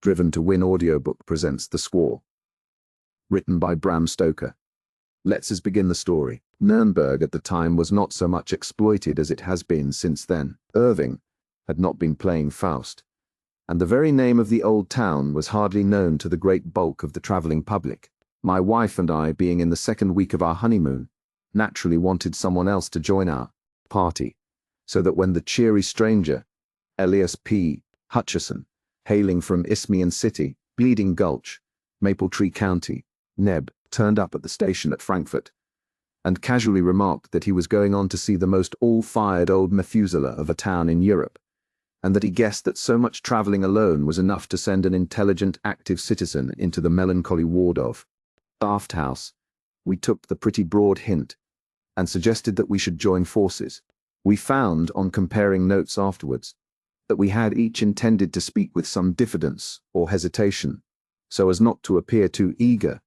Driven to Win Audiobook presents The Squaw. Written by Bram Stoker. Let's begin the story. Nuremberg at the time was not so much exploited as it has been since then. Irving had not been playing Faust, and the very name of the old town was hardly known to the great bulk of the travelling public. My wife and I, being in the second week of our honeymoon, naturally wanted someone else to join our party, so that when the cheery stranger, Elias P. Hutcheson, hailing from Isthmian City, Bleeding Gulch, Maple Tree County, Neb, turned up at the station at Frankfurt, and casually remarked that he was going on to see the most all-fired old Methuselah of a town in Europe, and that he guessed that so much travelling alone was enough to send an intelligent, active citizen into the melancholy ward of Aft House. We took the pretty broad hint, and suggested that we should join forces. We found, on comparing notes afterwards, that we had each intended to speak with some diffidence or hesitation, so as not to appear too eager,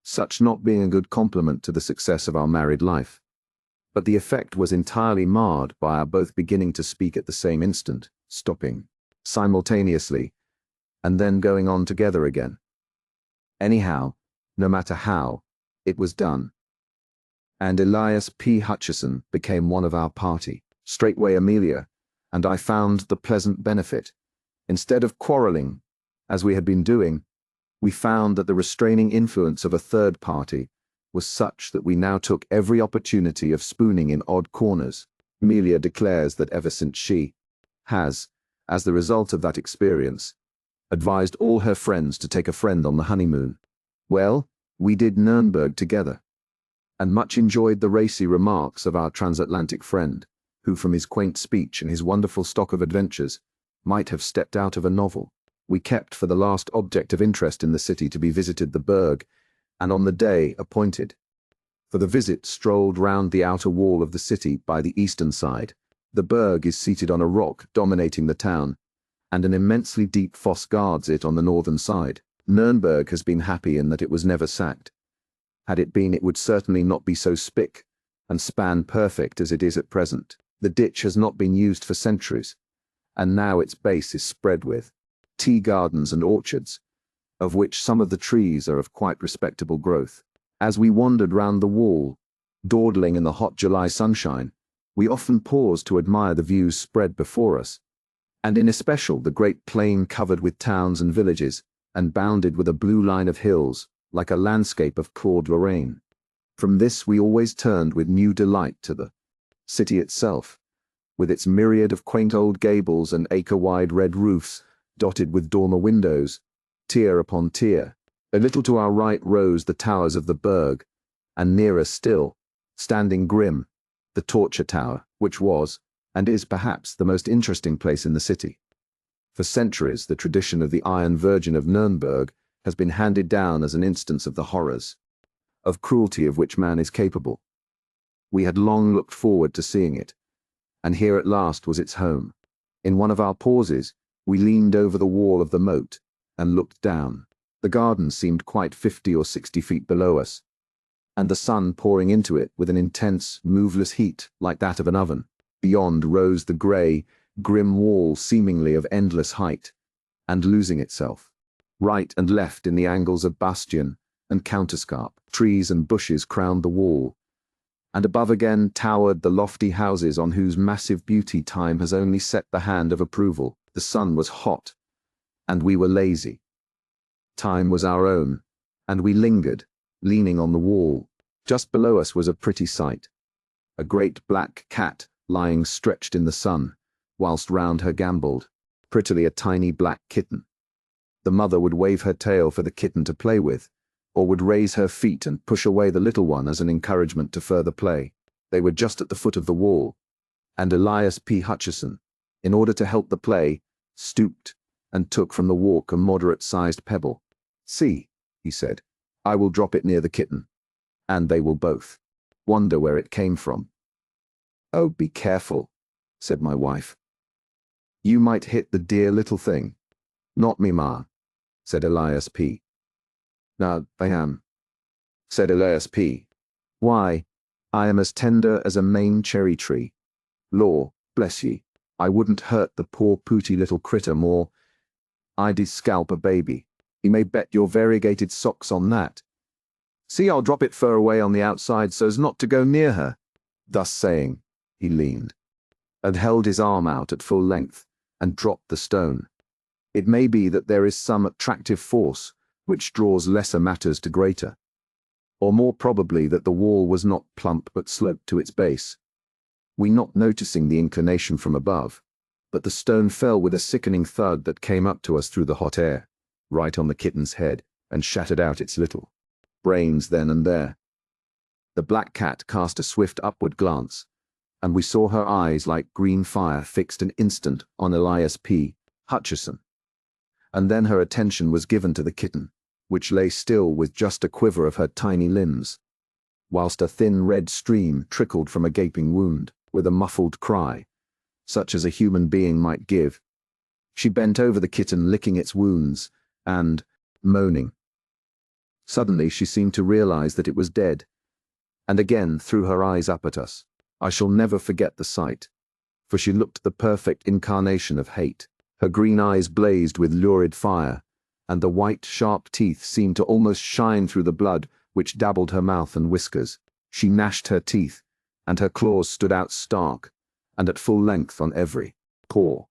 such not being a good compliment to the success of our married life. But the effect was entirely marred by our both beginning to speak at the same instant, stopping simultaneously, and then going on together again. Anyhow, no matter how, it was done, and Elias P. Hutcheson became one of our party. Straightway Amelia and I found the pleasant benefit. Instead of quarrelling, as we had been doing, we found that the restraining influence of a third party was such that we now took every opportunity of spooning in odd corners. Amelia declares that ever since she has, as the result of that experience, advised all her friends to take a friend on the honeymoon. Well, we did Nuremberg together, and much enjoyed the racy remarks of our transatlantic friend, who from his quaint speech and his wonderful stock of adventures might have stepped out of a novel. We kept for the last object of interest in the city to be visited the Burg, and on the day appointed for the visit strolled round the outer wall of the city by the eastern side. The Burg is seated on a rock dominating the town, and an immensely deep fosse guards it on the northern side. Nuremberg has been happy in that it was never sacked. Had it been, it would certainly not be so spick and span perfect as it is at present. The ditch has not been used for centuries, and now its base is spread with tea gardens and orchards, of which some of the trees are of quite respectable growth. As we wandered round the wall, dawdling in the hot July sunshine, we often paused to admire the views spread before us, and in especial the great plain covered with towns and villages, and bounded with a blue line of hills, like a landscape of Claude Lorraine. From this we always turned with new delight to the city itself, with its myriad of quaint old gables and acre-wide red roofs, dotted with dormer windows, tier upon tier. A little to our right rose the towers of the Burg, and nearer still, standing grim, the Torture Tower, which was, and is perhaps, the most interesting place in the city. For centuries the tradition of the Iron Virgin of Nuremberg has been handed down as an instance of the horrors of cruelty of which man is capable. We had long looked forward to seeing it, and here at last was its home. In one of our pauses, we leaned over the wall of the moat and looked down. The garden seemed quite 50 or 60 feet below us, and the sun pouring into it with an intense, moveless heat like that of an oven. Beyond rose the grey, grim wall seemingly of endless height, and losing itself. Right and left in the angles of bastion and counterscarp, trees and bushes crowned the wall, and above again towered the lofty houses on whose massive beauty time has only set the hand of approval. The sun was hot, and we were lazy. Time was our own, and we lingered, leaning on the wall. Just below us was a pretty sight. A great black cat lying stretched in the sun, whilst round her gambolled, prettily, a tiny black kitten. The mother would wave her tail for the kitten to play with, or would raise her feet and push away the little one as an encouragement to further play. They were just at the foot of the wall, and Elias P. Hutcheson, in order to help the play, stooped and took from the walk a moderate-sized pebble. "See," he said, "I will drop it near the kitten, and they will both wonder where it came from." "Oh, be careful," said my wife. "You might hit the dear little thing." "Not me, ma," said Elias P. "No, I am," said Elias P. "Why, I am as tender as a Maine cherry tree. Law, bless ye, I wouldn't hurt the poor pooty little critter more." I'd scalp a baby. You may bet your variegated socks on that. See, I'll drop it fur away on the outside so's not to go near her." Thus saying, he leaned, and held his arm out at full length, and dropped the stone. It may be that there is some attractive force which draws lesser matters to greater, or more probably that the wall was not plump but sloped to its base. We not noticing the inclination from above, but the stone fell with a sickening thud that came up to us through the hot air, right on the kitten's head, and shattered out its little brains then and there. The black cat cast a swift upward glance, and we saw her eyes like green fire fixed an instant on Elias P. Hutcheson. And then her attention was given to the kitten, which lay still with just a quiver of her tiny limbs, whilst a thin red stream trickled from a gaping wound, with a muffled cry, such as a human being might give. She bent over the kitten, licking its wounds, and moaning. Suddenly she seemed to realize that it was dead, and again threw her eyes up at us. I shall never forget the sight, for she looked the perfect incarnation of hate. Her green eyes blazed with lurid fire, and the white, sharp teeth seemed to almost shine through the blood which dabbled her mouth and whiskers. She gnashed her teeth, and her claws stood out stark, and at full length on every paw.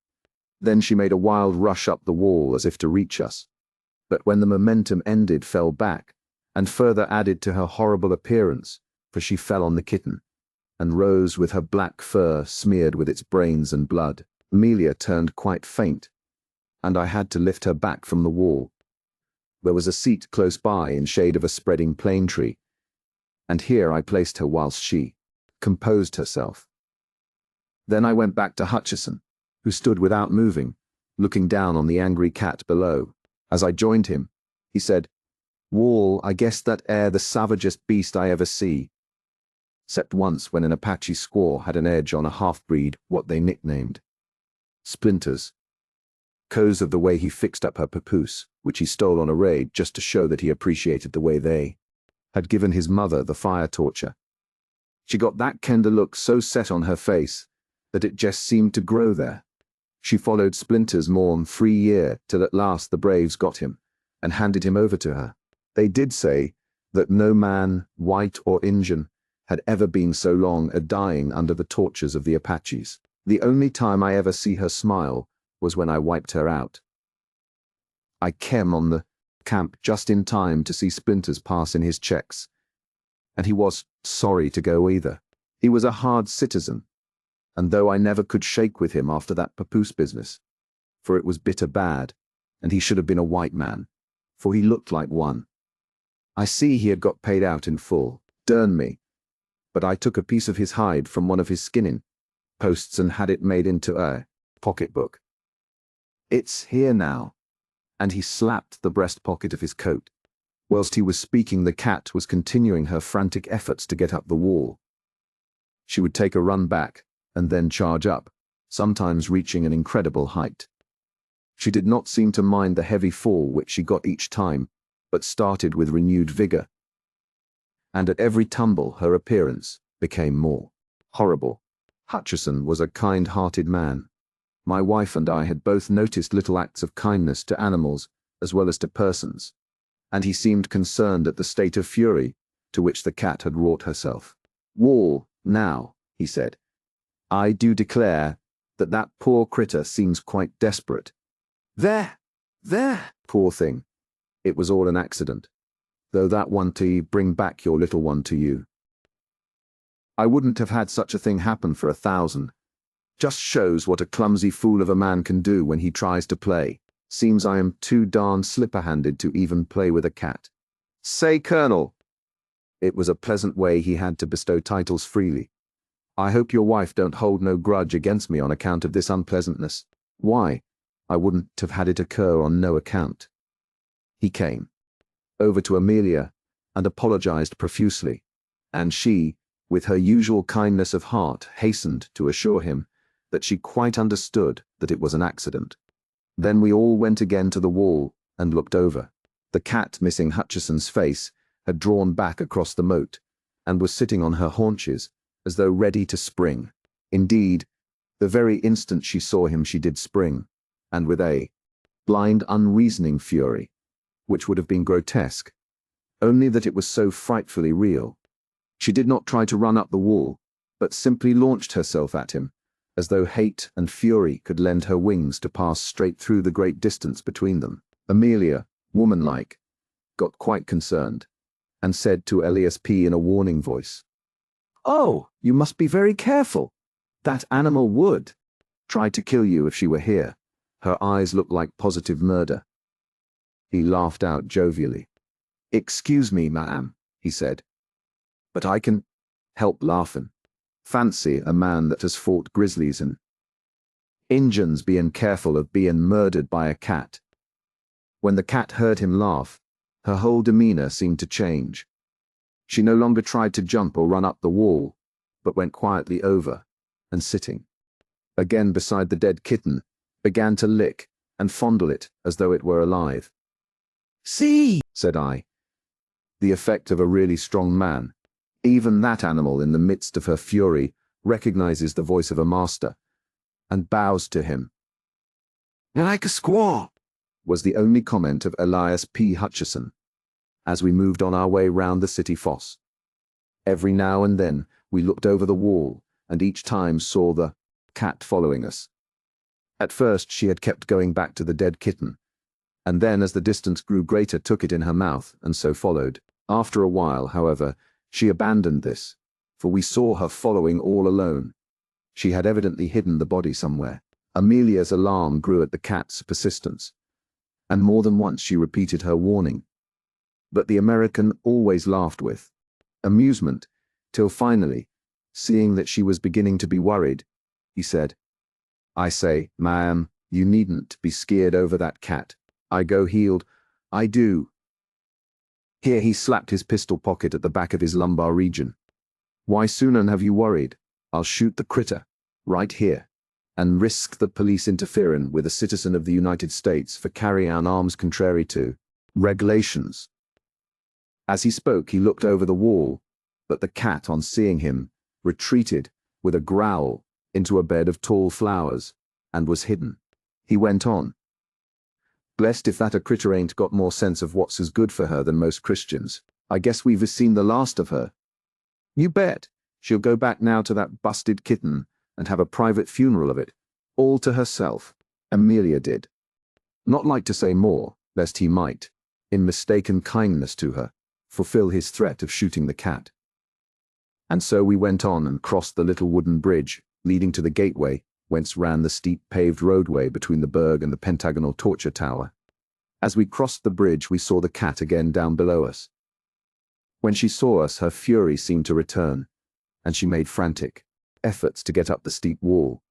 Then she made a wild rush up the wall as if to reach us, but when the momentum ended fell back, and further added to her horrible appearance, for she fell on the kitten, and rose with her black fur smeared with its brains and blood. Amelia turned quite faint, and I had to lift her back from the wall. There was a seat close by in shade of a spreading plane tree, and here I placed her whilst she composed herself. Then I went back to Hutcheson, who stood without moving, looking down on the angry cat below. As I joined him, he said, "Wall, I guess that air the savagest beast I ever see. 'Cept once when an Apache squaw had an edge on a half-breed what they nicknamed Splinters, 'cause of the way he fixed up her papoose, which he stole on a raid just to show that he appreciated the way they had given his mother the fire torture. She got that kender look so set on her face that it just seemed to grow there. She followed Splinters more'n 3 year till at last the braves got him and handed him over to her. They did say that no man, white or Injun, had ever been so long a-dying under the tortures of the Apaches. The only time I ever see her smile was when I wiped her out. I came on the camp just in time to see Splinters pass in his checks, and he was sorry to go either. He was a hard citizen, and though I never could shake with him after that papoose business, for it was bitter bad, and he should have been a white man, for he looked like one. I see he had got paid out in full, dern me, but I took a piece of his hide from one of his skinning posts and had it made into a pocketbook. It's here now," and he slapped the breast pocket of his coat. Whilst he was speaking, the cat was continuing her frantic efforts to get up the wall. She would take a run back, and then charge up, sometimes reaching an incredible height. She did not seem to mind the heavy fall which she got each time, but started with renewed vigor. And at every tumble her appearance became more horrible. Hutcheson was a kind-hearted man. My wife and I had both noticed little acts of kindness to animals as well as to persons, and he seemed concerned at the state of fury to which the cat had wrought herself. "Wall, now," he said, "I do declare that that poor critter seems quite desperate. There, poor thing. It was all an accident, though that one to bring back your little one to you. I wouldn't have had such a thing happen for 1,000. Just shows what a clumsy fool of a man can do when he tries to play. Seems I am too darn slipper-handed to even play with a cat. Say, Colonel." It was a pleasant way he had to bestow titles freely. "I hope your wife don't hold no grudge against me on account of this unpleasantness. Why, I wouldn't have had it occur on no account." He came over to Amelia and apologized profusely, and she, with her usual kindness of heart, hastened to assure him that she quite understood that it was an accident. Then we all went again to the wall and looked over. The cat, missing Hutcheson's face, had drawn back across the moat, and was sitting on her haunches, as though ready to spring. Indeed, the very instant she saw him she did spring, and with a blind, unreasoning fury, which would have been grotesque, only that it was so frightfully real. She did not try to run up the wall, but simply launched herself at him, as though hate and fury could lend her wings to pass straight through the great distance between them. Amelia, womanlike, got quite concerned, and said to Elias P. in a warning voice, "Oh, you must be very careful. That animal would try to kill you if she were here." Her eyes looked like positive murder. He laughed out jovially. "Excuse me, ma'am," he said, "but I can help laughing. Fancy a man that has fought grizzlies and Injuns being careful of being murdered by a cat." When the cat heard him laugh, her whole demeanor seemed to change. She no longer tried to jump or run up the wall, but went quietly over, and sitting again beside the dead kitten, began to lick and fondle it as though it were alive. "See," said I, the effect of a really strong man. Even that animal in the midst of her fury recognizes the voice of a master, and bows to him. "Like a squaw," was the only comment of Elias P. Hutcheson, as we moved on our way round the city fosse. Every now and then we looked over the wall, and each time saw the cat following us. At first she had kept going back to the dead kitten, and then as the distance grew greater took it in her mouth, and so followed. After a while, however, she abandoned this, for we saw her following all alone. She had evidently hidden the body somewhere. Amelia's alarm grew at the cat's persistence, and more than once she repeated her warning. But the American always laughed with amusement, till finally, seeing that she was beginning to be worried, he said, "I say, ma'am, you needn't be scared over that cat. I go healed. I do." Here he slapped his pistol pocket at the back of his lumbar region. "Why sooner have you worried? I'll shoot the critter, right here, and risk the police interfering with a citizen of the United States for carrying on arms contrary to regulations." As he spoke, he looked over the wall, but the cat, on seeing him, retreated with a growl into a bed of tall flowers, and was hidden. He went on, "Blessed if that a critter ain't got more sense of what's as good for her than most Christians. I guess we've seen the last of her." "You bet. She'll go back now to that busted kitten and have a private funeral of it, all to herself." Amelia did not like to say more, lest he might, in mistaken kindness to her, fulfill his threat of shooting the cat. And so we went on and crossed the little wooden bridge leading to the gateway, whence ran the steep paved roadway between the Burg and the pentagonal torture tower. As we crossed the bridge, we saw the cat again down below us. When she saw us, her fury seemed to return, and she made frantic efforts to get up the steep wall.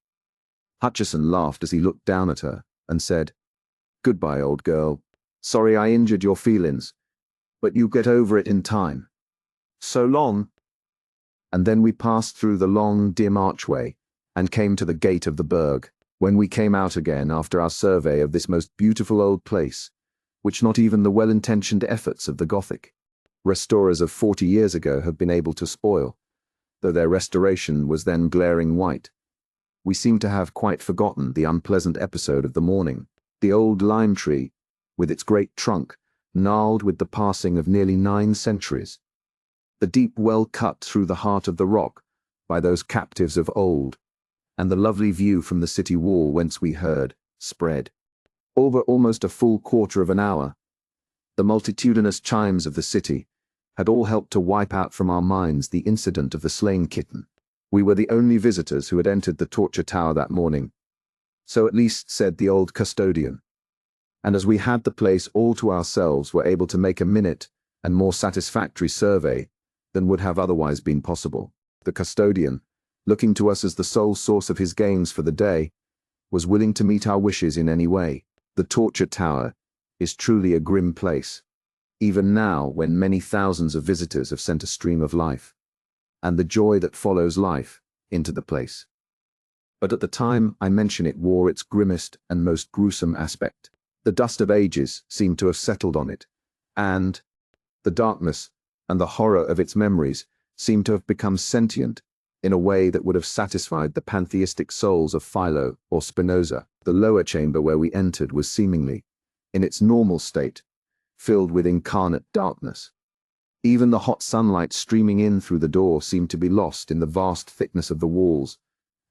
Hutcheson laughed as he looked down at her and said, "Goodbye, old girl. Sorry I injured your feelings, but you'll get over it in time. So long." And then we passed through the long, dim archway and came to the gate of the Burg. When we came out again after our survey of this most beautiful old place, which not even the well-intentioned efforts of the Gothic restorers of 40 years ago have been able to spoil, though their restoration was then glaring white, we seemed to have quite forgotten the unpleasant episode of the morning. The old lime tree, with its great trunk, gnarled with the passing of nearly 9 centuries. The deep well cut through the heart of the rock by those captives of old, and the lovely view from the city wall whence we heard, spread over almost a full quarter of an hour. The multitudinous chimes of the city had all helped to wipe out from our minds the incident of the slain kitten. We were the only visitors who had entered the torture tower that morning, so at least said the old custodian, and as we had the place all to ourselves, were able to make a minute and more satisfactory survey than would have otherwise been possible. The custodian, looking to us as the sole source of his gains for the day, was willing to meet our wishes in any way. The torture tower is truly a grim place, even now when many thousands of visitors have sent a stream of life, and the joy that follows life, into the place. But at the time I mention it wore its grimmest and most gruesome aspect. The dust of ages seemed to have settled on it, and the darkness and the horror of its memories seemed to have become sentient in a way that would have satisfied the pantheistic souls of Philo or Spinoza. The lower chamber where we entered was seemingly in its normal state, filled with incarnate darkness. Even the hot sunlight streaming in through the door seemed to be lost in the vast thickness of the walls,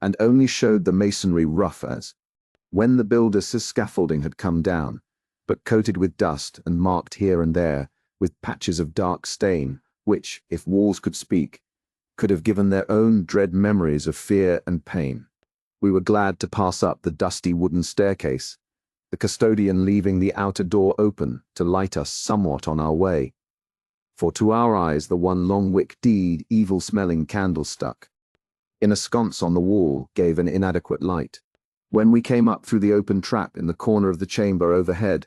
and only showed the masonry rough as when the builder's scaffolding had come down, but coated with dust and marked here and there with patches of dark stain, which, if walls could speak, could have given their own dread memories of fear and pain. We were glad to pass up the dusty wooden staircase, the custodian leaving the outer door open to light us somewhat on our way. For to our eyes the one long-wicked, evil-smelling candle stuck in a sconce on the wall gave an inadequate light. When we came up through the open trap in the corner of the chamber overhead,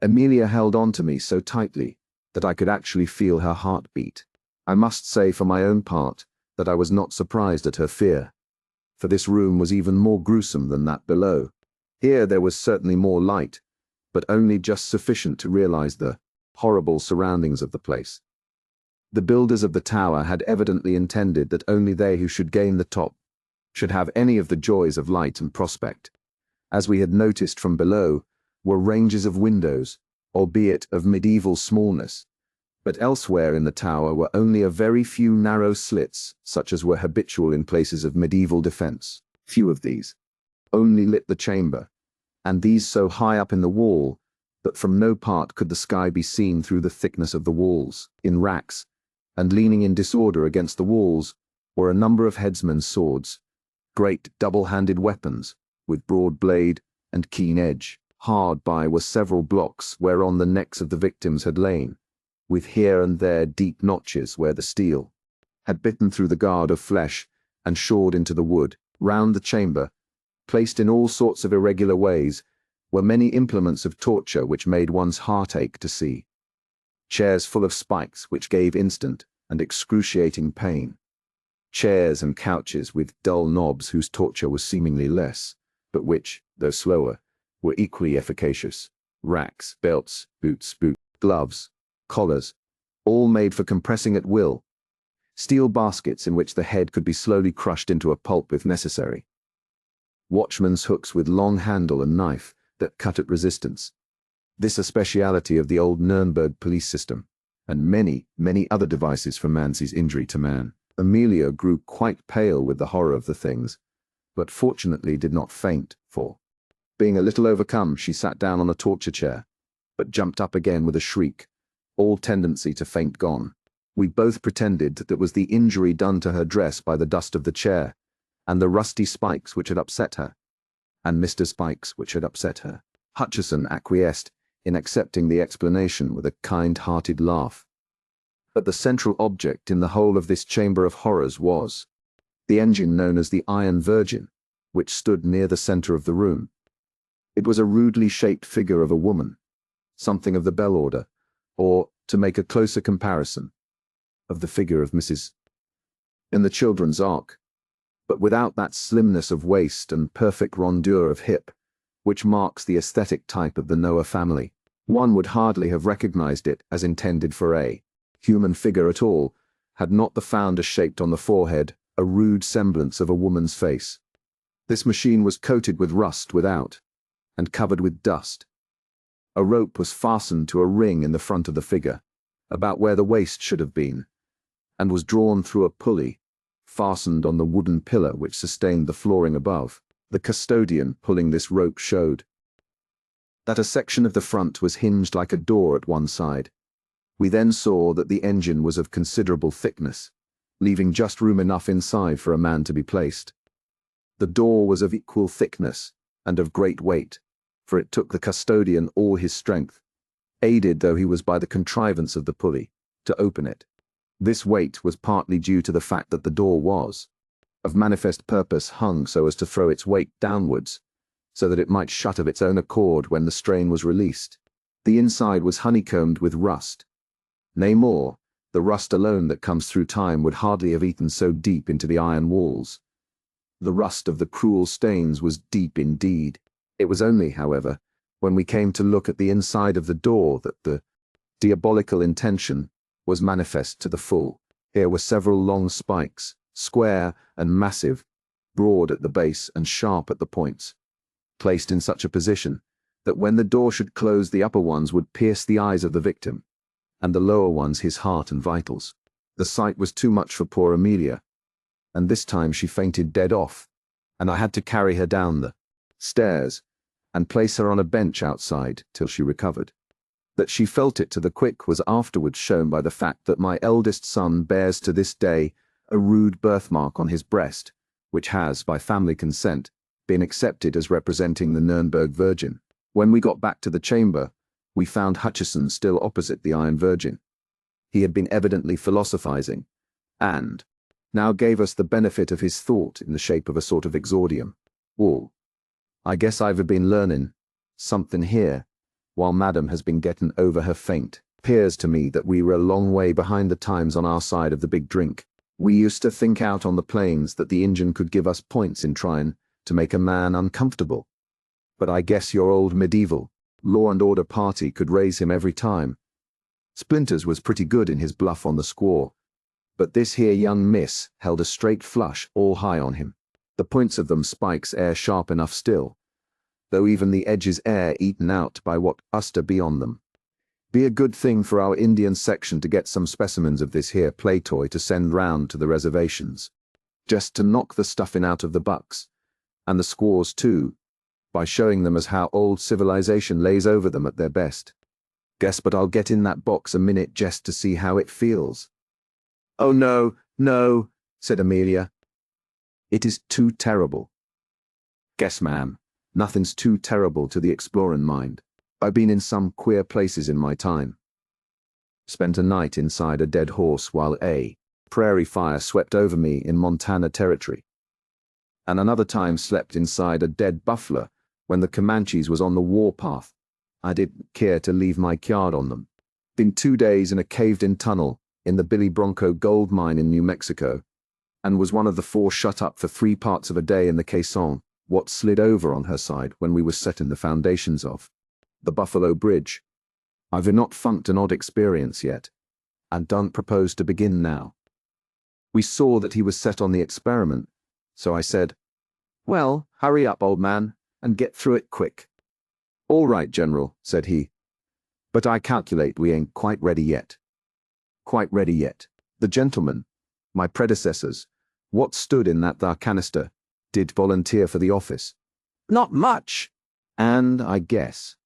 Amelia held on to me so tightly that I could actually feel her heart beat. I must say for my own part that I was not surprised at her fear, for this room was even more gruesome than that below. Here there was certainly more light, but only just sufficient to realize the horrible surroundings of the place. The builders of the tower had evidently intended that only they who should gain the top should have any of the joys of light and prospect. As we had noticed from below, were ranges of windows, albeit of medieval smallness, but elsewhere in the tower were only a very few narrow slits, such as were habitual in places of medieval defense. Few of these only lit the chamber, and these so high up in the wall that from no part could the sky be seen through the thickness of the walls. In racks, and leaning in disorder against the walls, were a number of headsmen's swords, great double-handed weapons, with broad blade and keen edge. Hard by were several blocks whereon the necks of the victims had lain, with here and there deep notches where the steel had bitten through the guard of flesh and shored into the wood. Round the chamber, placed in all sorts of irregular ways, were many implements of torture which made one's heart ache to see. Chairs full of spikes which gave instant and excruciating pain. Chairs and couches with dull knobs whose torture was seemingly less, but which, though slower, were equally efficacious. Racks, belts, boots, gloves, collars, all made for compressing at will. Steel baskets in which the head could be slowly crushed into a pulp if necessary. Watchman's hooks with long handle and knife that cut at resistance. This a speciality of the old Nuremberg police system, and many, many other devices for man's injury to man. Amelia grew quite pale with the horror of the things, but fortunately did not faint, for, being a little overcome, she sat down on a torture chair, but jumped up again with a shriek, all tendency to faint gone. We both pretended that it was the injury done to her dress by the dust of the chair, and the rusty spikes which had upset her, and Mr. Spikes which had upset her. Hutcheson acquiesced in accepting the explanation with a kind-hearted laugh. But the central object in the whole of this chamber of horrors was the engine known as the Iron Virgin, which stood near the center of the room. It was a rudely shaped figure of a woman, something of the bell order, or, to make a closer comparison, of the figure of Mrs. in the Children's Ark, but without that slimness of waist and perfect rondeur of hip, which marks the aesthetic type of the Noah family. One would hardly have recognized it as intended for a human figure at all, had not the founder shaped on the forehead a rude semblance of a woman's face. This machine was coated with rust without, and covered with dust. A rope was fastened to a ring in the front of the figure, about where the waist should have been, and was drawn through a pulley, fastened on the wooden pillar which sustained the flooring above. The custodian pulling this rope showed that a section of the front was hinged like a door at one side. We then saw that the engine was of considerable thickness, leaving just room enough inside for a man to be placed. The door was of equal thickness and of great weight, for it took the custodian all his strength, aided though he was by the contrivance of the pulley, to open it. This weight was partly due to the fact that the door was, of manifest purpose, hung so as to throw its weight downwards, so that it might shut of its own accord when the strain was released. The inside was honeycombed with rust. Nay more, the rust alone that comes through time would hardly have eaten so deep into the iron walls. The rust of the cruel stains was deep indeed. It was only, however, when we came to look at the inside of the door that the diabolical intention was manifest to the full. Here were several long spikes, square and massive, broad at the base and sharp at the points, placed in such a position that when the door should close, the upper ones would pierce the eyes of the victim, and the lower ones his heart and vitals. The sight was too much for poor Amelia, and this time she fainted dead off, and I had to carry her down the stairs and place her on a bench outside till she recovered. That she felt it to the quick was afterwards shown by the fact that my eldest son bears to this day a rude birthmark on his breast, which has, by family consent, been accepted as representing the Nuremberg Virgin. When we got back to the chamber, we found Hutcheson still opposite the Iron Virgin. He had been evidently philosophizing, and now gave us the benefit of his thought in the shape of a sort of exordium. All, I guess I've been learnin' something here, while Madam has been gettin' over her faint. 'Pears to me that we were a long way behind the times on our side of the big drink. We used to think out on the plains that the Injun could give us points in tryin' to make a man uncomfortable. But I guess your old medieval law and order party could raise him every time. Splinters was pretty good in his bluff on the squaw, but this here young miss held a straight flush all high on him. The points of them spikes air sharp enough still, though even the edges air eaten out by what uster be on them. Be a good thing for our Indian section to get some specimens of this here play toy to send round to the reservations, just to knock the stuffing out of the bucks, and the squaws too, by showing them as how old civilization lays over them at their best. Guess but I'll get in that box a minute just to see how it feels. Oh no, no, said Amelia. It is too terrible. Guess, ma'am, nothing's too terrible to the explorin' mind. I've been in some queer places in my time. Spent a night inside a dead horse while a prairie fire swept over me in Montana territory. And another time slept inside a dead buffalo when the Comanches was on the warpath. I didn't care to leave my card on them. Been 2 days in a caved-in tunnel in the Billy Bronco gold mine in New Mexico, and was one of the 4 shut up for 3 parts of a day in the caisson, what slid over on her side when we was setting the foundations of the Buffalo Bridge. I've not funked an odd experience yet, and don't propose to begin now. We saw that he was set on the experiment, so I said, "Well, hurry up, old man, and get through it quick." "All right, General," said he, "but I calculate we ain't quite ready yet." Quite ready yet. The gentlemen, my predecessors, what stood in that thar canister, did volunteer for the office. Not much. And I guess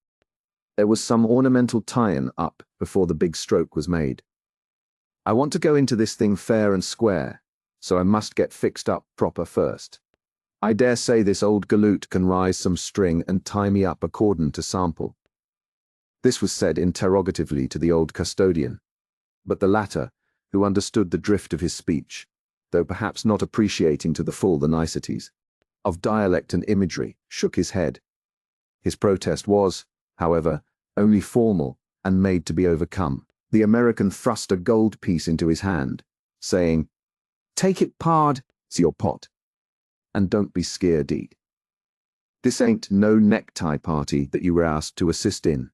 there was some ornamental tie-in up before the big stroke was made. I want to go into this thing fair and square, so I must get fixed up proper first. I dare say this old galoot can rise some string and tie me up accordin' to sample. This was said interrogatively to the old custodian, but the latter, who understood the drift of his speech, though perhaps not appreciating to the full the niceties of dialect and imagery, shook his head. His protest was, however, only formal and made to be overcome. The American thrust a gold piece into his hand, saying, "Take it, pard, it's your pot, and don't be scared-eat. This ain't no necktie party that you were asked to assist in."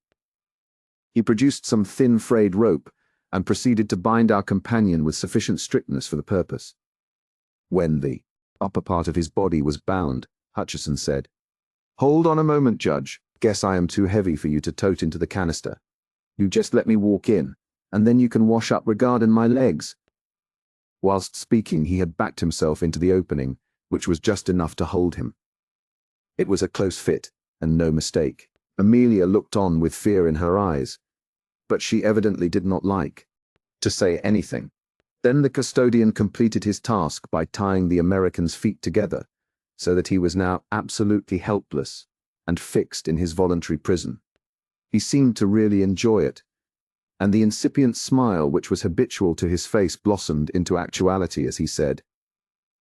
He produced some thin frayed rope and proceeded to bind our companion with sufficient strictness for the purpose. When the upper part of his body was bound, Hutcheson said, "Hold on a moment, Judge. Guess I am too heavy for you to tote into the canister. You just let me walk in, and then you can wash up regarding my legs." Whilst speaking, he had backed himself into the opening, which was just enough to hold him. It was a close fit, and no mistake. Amelia looked on with fear in her eyes, but she evidently did not like to say anything. Then the custodian completed his task by tying the American's feet together, so that he was now absolutely helpless and fixed in his voluntary prison. He seemed to really enjoy it, and the incipient smile which was habitual to his face blossomed into actuality as he said,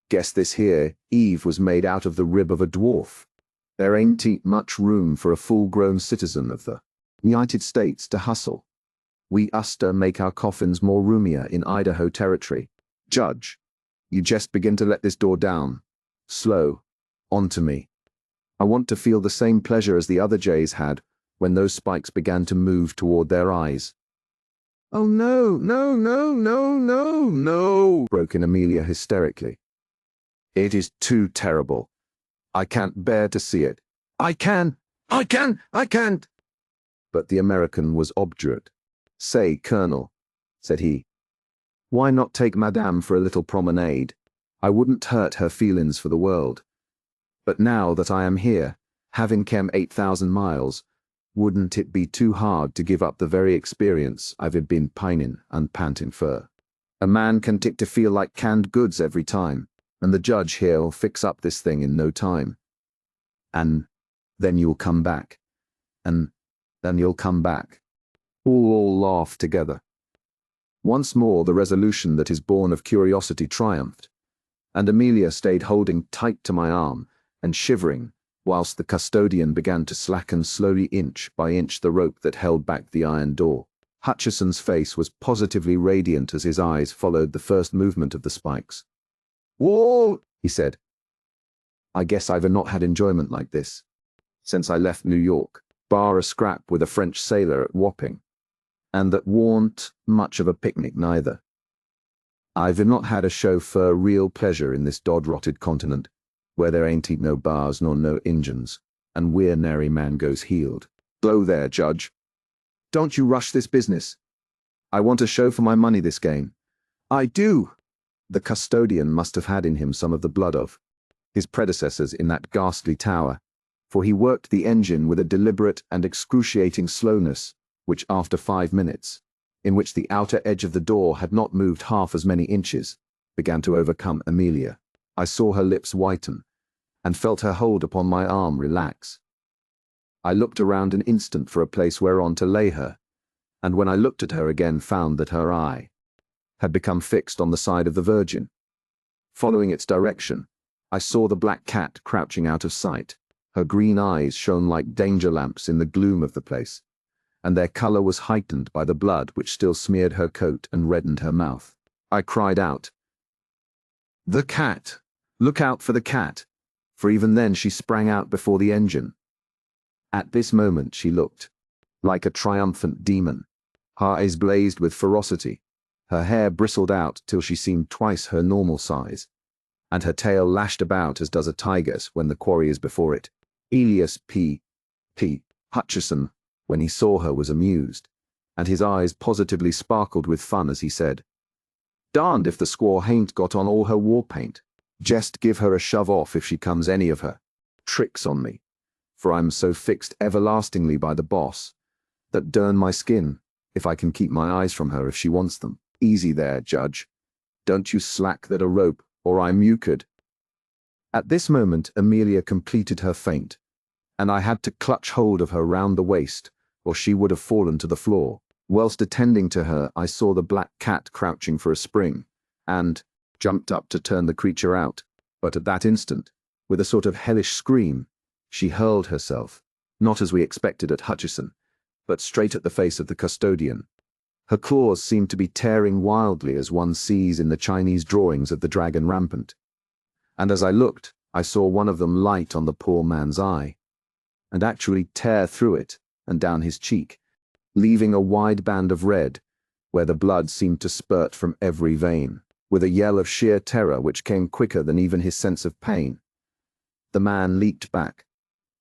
"Guess this here Eve was made out of the rib of a dwarf. There ain't much room for a full-grown citizen of the United States to hustle. We uster make our coffins more roomier in Idaho territory. Judge, you just begin to let this door down. Slow. Onto me. I want to feel the same pleasure as the other jays had when those spikes began to move toward their eyes." "Oh no, no, no, no, no, no," broke in Amelia hysterically. "It is too terrible. I can't bear to see it." "I can. I can't. But the American was obdurate. Say, Colonel, said he, why not take Madame for a little promenade? I wouldn't hurt her feelings for the world. But now that I am here, having come 8,000 miles, wouldn't it be too hard to give up the very experience I've been pining and panting for? A man can tick to feel like canned goods every time, and the judge here'll fix up this thing in no time. And then you'll come back. And then you'll come back. All laugh together. Once more the resolution that is born of curiosity triumphed, and Amelia stayed holding tight to my arm and shivering, whilst the custodian began to slacken slowly inch by inch the rope that held back the iron door. Hutchison's face was positively radiant as his eyes followed the first movement of the spikes. "Whoa," he said. "I guess I've not had enjoyment like this since I left New York, bar a scrap with a French sailor at Wapping, and that warn't much of a picnic neither. I've not had a show for real pleasure in this dod-rotted continent, where there ain't no bars nor no Injuns, and where nary man goes healed. Slow there, Judge. Don't you rush this business. I want a show for my money this game." "I do." The custodian must have had in him some of the blood of his predecessors in that ghastly tower, for he worked the engine with a deliberate and excruciating slowness, which after 5 minutes, in which the outer edge of the door had not moved half as many inches, began to overcome Amelia. I saw her lips whiten, and felt her hold upon my arm relax. I looked around an instant for a place whereon to lay her, and when I looked at her again found that her eye had become fixed on the side of the Virgin. Following its direction, I saw the black cat crouching out of sight. Her green eyes shone like danger lamps in the gloom of the place, and their color was heightened by the blood which still smeared her coat and reddened her mouth. I cried out, "The cat! Look out for the cat!" For even then she sprang out before the engine. At this moment she looked like a triumphant demon. Her eyes blazed with ferocity, her hair bristled out till she seemed twice her normal size, and her tail lashed about as does a tiger's when the quarry is before it. Elias P. Hutchison, when he saw her, was amused, and his eyes positively sparkled with fun as he said, "Darned if the squaw hain't got on all her war paint. Jest give her a shove off if she comes any of her tricks on me, for I'm so fixed everlastingly by the boss that durn my skin if I can keep my eyes from her if she wants them. Easy there, Judge. Don't you slack that a rope, or I'm euchred." At this moment Amelia completed her feint, and I had to clutch hold of her round the waist, or she would have fallen to the floor. Whilst attending to her, I saw the black cat crouching for a spring, and jumped up to turn the creature out, but at that instant, with a sort of hellish scream, she hurled herself, not as we expected at Hutchison, but straight at the face of the custodian. Her claws seemed to be tearing wildly as one sees in the Chinese drawings of the dragon rampant, and as I looked, I saw one of them light on the poor man's eye, and actually tear through it and down his cheek, leaving a wide band of red, where the blood seemed to spurt from every vein. With a yell of sheer terror which came quicker than even his sense of pain, the man leaped back,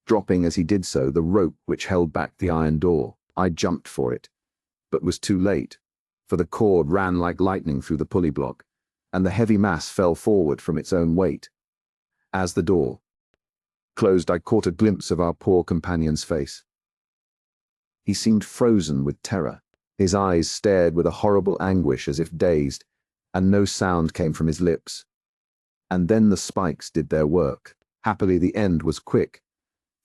dropping as he did so the rope which held back the iron door. I jumped for it, but was too late, for the cord ran like lightning through the pulley block, and the heavy mass fell forward from its own weight. As the door closed, I caught a glimpse of our poor companion's face. He seemed frozen with terror. His eyes stared with a horrible anguish as if dazed, and no sound came from his lips. And then the spikes did their work. Happily the end was quick,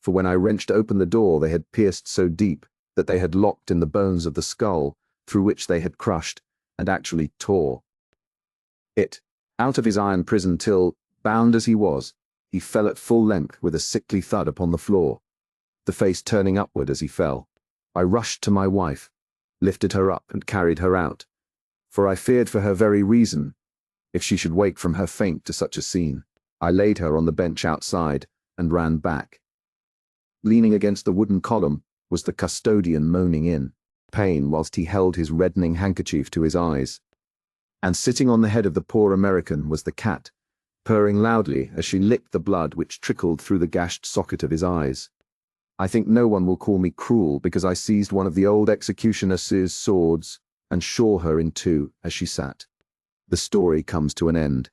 for when I wrenched open the door they had pierced so deep that they had locked in the bones of the skull, through which they had crushed, and actually tore it out of his iron prison till, bound as he was, he fell at full length with a sickly thud upon the floor, the face turning upward as he fell. I rushed to my wife, lifted her up and carried her out, for I feared for her very reason, if she should wake from her faint to such a scene. I laid her on the bench outside and ran back. Leaning against the wooden column was the custodian moaning in pain whilst he held his reddening handkerchief to his eyes. And sitting on the head of the poor American was the cat, purring loudly as she licked the blood which trickled through the gashed socket of his eyes. I think no one will call me cruel because I seized one of the old executioner's swords and shore her in two as she sat. The story comes to an end.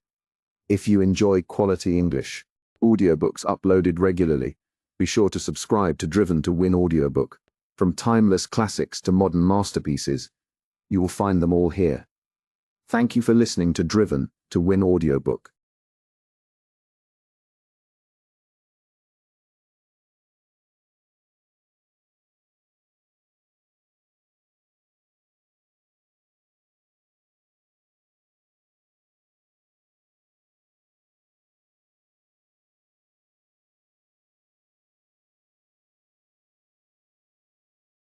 If you enjoy quality English audiobooks uploaded regularly, be sure to subscribe to Driven to Win Audiobook. From timeless classics to modern masterpieces, you will find them all here. Thank you for listening to Driven to Win Audiobook.